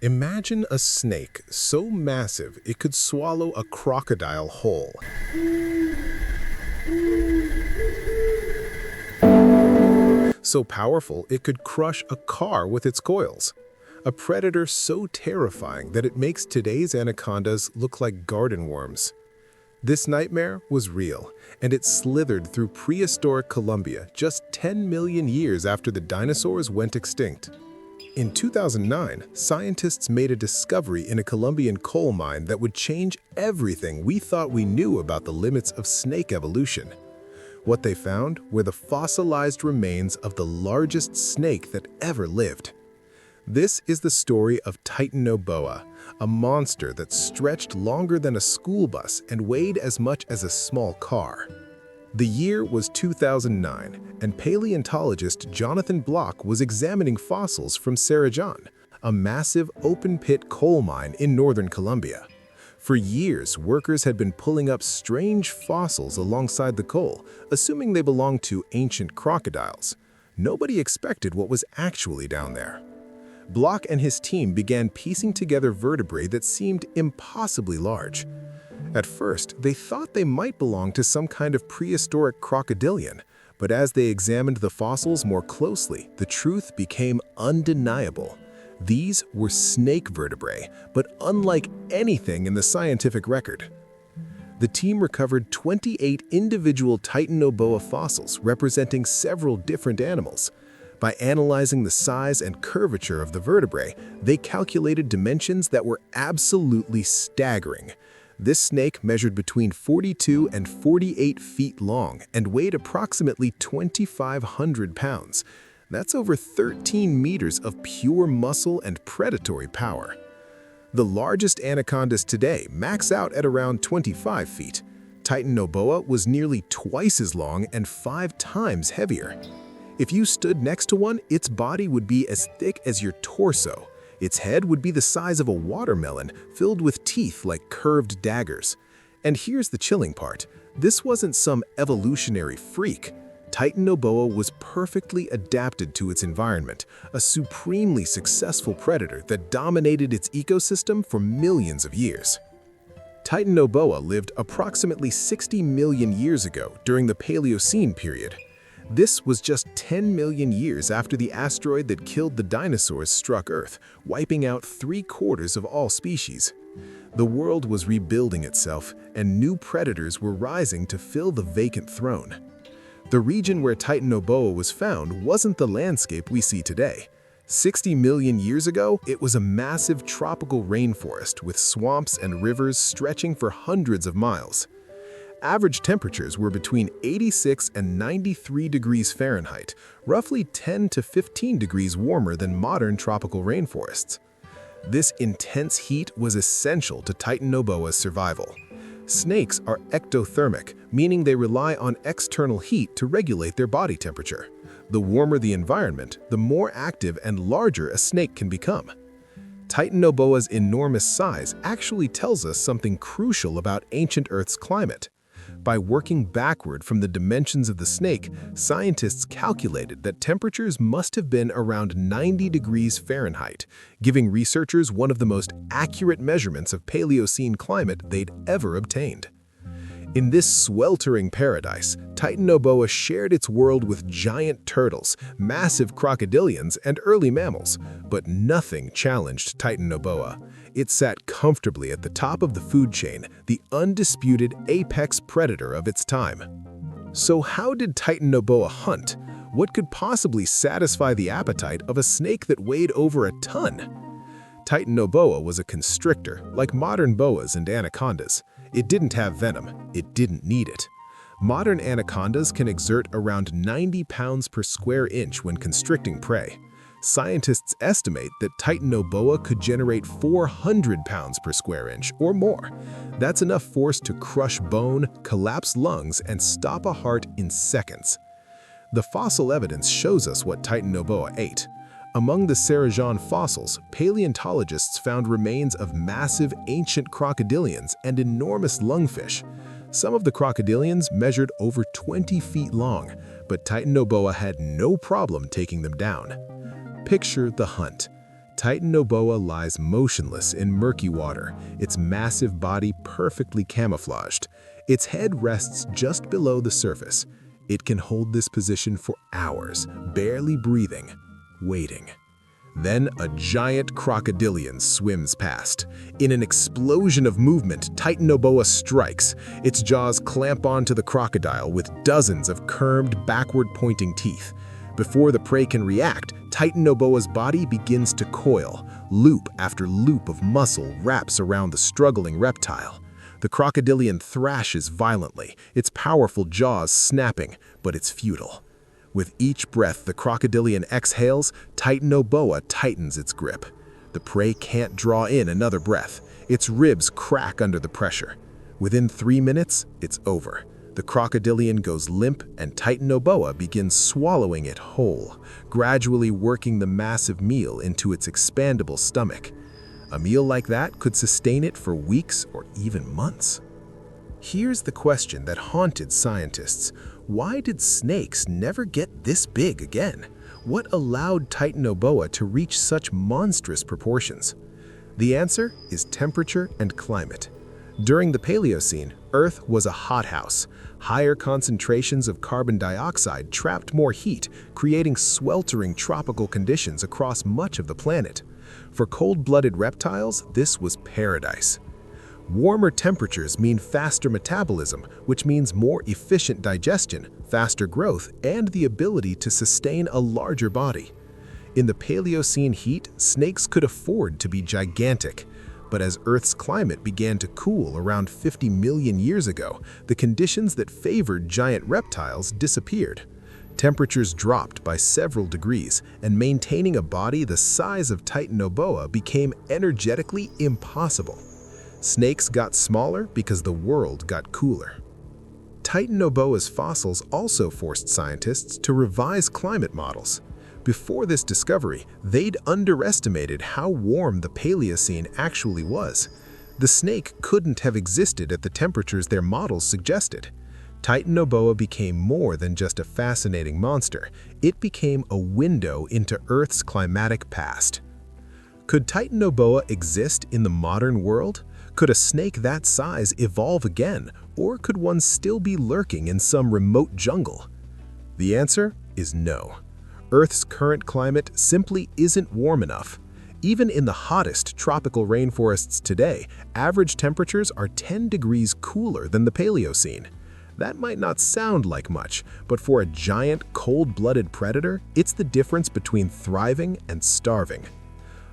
Imagine a snake so massive it could swallow a crocodile whole. So powerful it could crush a car with its coils. A predator so terrifying that it makes today's anacondas look like garden worms. This nightmare was real, and it slithered through prehistoric Colombia just 10 million years after the dinosaurs went extinct. In 2009, scientists made a discovery in a Colombian coal mine that would change everything we thought we knew about the limits of snake evolution. What they found were the fossilized remains of the largest snake that ever lived. This is the story of Titanoboa, a monster that stretched longer than a school bus and weighed as much as a small car. The year was 2009, and paleontologist Jonathan Block was examining fossils from Cerrejón, a massive open-pit coal mine in northern Colombia. For years, workers had been pulling up strange fossils alongside the coal, assuming they belonged to ancient crocodiles. Nobody expected what was actually down there. Block and his team began piecing together vertebrae that seemed impossibly large. At first, they thought they might belong to some kind of prehistoric crocodilian, but as they examined the fossils more closely, the truth became undeniable. These were snake vertebrae, but unlike anything in the scientific record. The team recovered 28 individual Titanoboa fossils representing several different animals. By analyzing the size and curvature of the vertebrae, they calculated dimensions that were absolutely staggering. This snake measured between 42 and 48 feet long and weighed approximately 2,500 pounds. That's over 13 meters of pure muscle and predatory power. The largest anacondas today max out at around 25 feet. Titanoboa was nearly twice as long and 5 times heavier. If you stood next to one, its body would be as thick as your torso. Its head would be the size of a watermelon, filled with teeth like curved daggers. And here's the chilling part. This wasn't some evolutionary freak. Titanoboa was perfectly adapted to its environment, a supremely successful predator that dominated its ecosystem for millions of years. Titanoboa lived approximately 60 million years ago during the Paleocene period. This was just 10 million years after the asteroid that killed the dinosaurs struck Earth, wiping out 3/4 of all species. The world was rebuilding itself, and new predators were rising to fill the vacant throne. The region where Titanoboa was found wasn't the landscape we see today. 60 million years ago, it was a massive tropical rainforest with swamps and rivers stretching for hundreds of miles. Average temperatures were between 86 and 93 degrees Fahrenheit, roughly 10 to 15 degrees warmer than modern tropical rainforests. This intense heat was essential to Titanoboa's survival. Snakes are ectothermic, meaning they rely on external heat to regulate their body temperature. The warmer the environment, the more active and larger a snake can become. Titanoboa's enormous size actually tells us something crucial about ancient Earth's climate. By working backward from the dimensions of the snake, scientists calculated that temperatures must have been around 90 degrees Fahrenheit, giving researchers one of the most accurate measurements of Paleocene climate they'd ever obtained. In this sweltering paradise, Titanoboa shared its world with giant turtles, massive crocodilians, and early mammals, but nothing challenged Titanoboa. It sat comfortably at the top of the food chain, the undisputed apex predator of its time. So how did Titanoboa hunt? What could possibly satisfy the appetite of a snake that weighed over a ton? Titanoboa was a constrictor, like modern boas and anacondas. It didn't have venom. It didn't need it. Modern anacondas can exert around 90 pounds per square inch when constricting prey. Scientists estimate that Titanoboa could generate 400 pounds per square inch or more. That's enough force to crush bone, collapse lungs, and stop a heart in seconds. The fossil evidence shows us what Titanoboa ate. Among the Cerrejón fossils, paleontologists found remains of massive ancient crocodilians and enormous lungfish. Some of the crocodilians measured over 20 feet long, but Titanoboa had no problem taking them down. Picture the hunt. Titanoboa lies motionless in murky water, its massive body perfectly camouflaged. Its head rests just below the surface. It can hold this position for hours, barely breathing, waiting. Then a giant crocodilian swims past. In an explosion of movement, Titanoboa strikes. Its jaws clamp onto the crocodile with dozens of curved, backward-pointing teeth. Before the prey can react, Titanoboa's body begins to coil. Loop after loop of muscle wraps around the struggling reptile. The crocodilian thrashes violently, its powerful jaws snapping, but it's futile. With each breath the crocodilian exhales, Titanoboa tightens its grip. The prey can't draw in another breath. Its ribs crack under the pressure. Within 3 minutes, it's over. The crocodilian goes limp and Titanoboa begins swallowing it whole, gradually working the massive meal into its expandable stomach. A meal like that could sustain it for weeks or even months. Here's the question that haunted scientists. Why did snakes never get this big again? What allowed Titanoboa to reach such monstrous proportions? The answer is temperature and climate. During the Paleocene, Earth was a hothouse. Higher concentrations of carbon dioxide trapped more heat, creating sweltering tropical conditions across much of the planet. For cold-blooded reptiles, this was paradise. Warmer temperatures mean faster metabolism, which means more efficient digestion, faster growth, and the ability to sustain a larger body. In the Paleocene heat, snakes could afford to be gigantic. But as Earth's climate began to cool around 50 million years ago, the conditions that favored giant reptiles disappeared. Temperatures dropped by several degrees, and maintaining a body the size of Titanoboa became energetically impossible. Snakes got smaller because the world got cooler. Titanoboa's fossils also forced scientists to revise climate models. Before this discovery, they'd underestimated how warm the Paleocene actually was. The snake couldn't have existed at the temperatures their models suggested. Titanoboa became more than just a fascinating monster. It became a window into Earth's climatic past. Could Titanoboa exist in the modern world? Could a snake that size evolve again, or could one still be lurking in some remote jungle? The answer is no. Earth's current climate simply isn't warm enough. Even in the hottest tropical rainforests today, average temperatures are 10 degrees cooler than the Paleocene. That might not sound like much, but for a giant, cold-blooded predator, it's the difference between thriving and starving.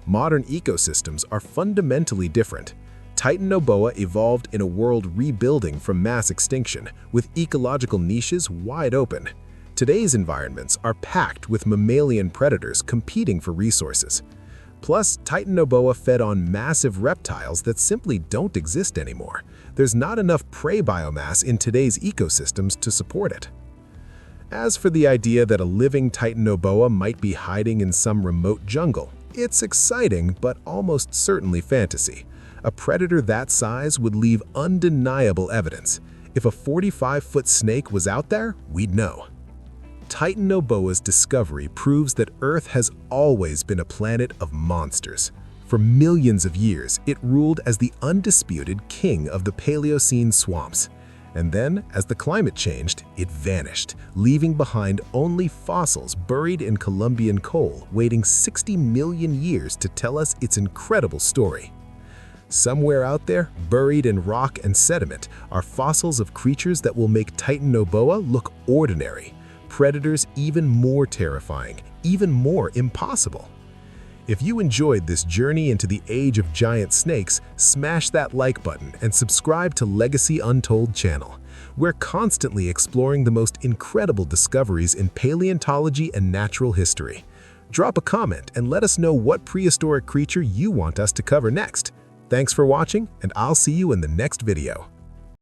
Modern ecosystems are fundamentally different. Titanoboa evolved in a world rebuilding from mass extinction, with ecological niches wide open. Today's environments are packed with mammalian predators competing for resources. Plus, Titanoboa fed on massive reptiles that simply don't exist anymore. There's not enough prey biomass in today's ecosystems to support it. As for the idea that a living Titanoboa might be hiding in some remote jungle, it's exciting but almost certainly fantasy. A predator that size would leave undeniable evidence. If a 45-foot snake was out there, we'd know. Titanoboa's discovery proves that Earth has always been a planet of monsters. For millions of years, it ruled as the undisputed king of the Paleocene swamps. And then, as the climate changed, it vanished, leaving behind only fossils buried in Colombian coal, waiting 60 million years to tell us its incredible story. Somewhere out there, buried in rock and sediment, are fossils of creatures that will make Titanoboa look ordinary. Predators even more terrifying, even more impossible. If you enjoyed this journey into the age of giant snakes, smash that like button and subscribe to Legacy Untold channel. We're constantly exploring the most incredible discoveries in paleontology and natural history. Drop a comment and let us know what prehistoric creature you want us to cover next. Thanks for watching, and I'll see you in the next video.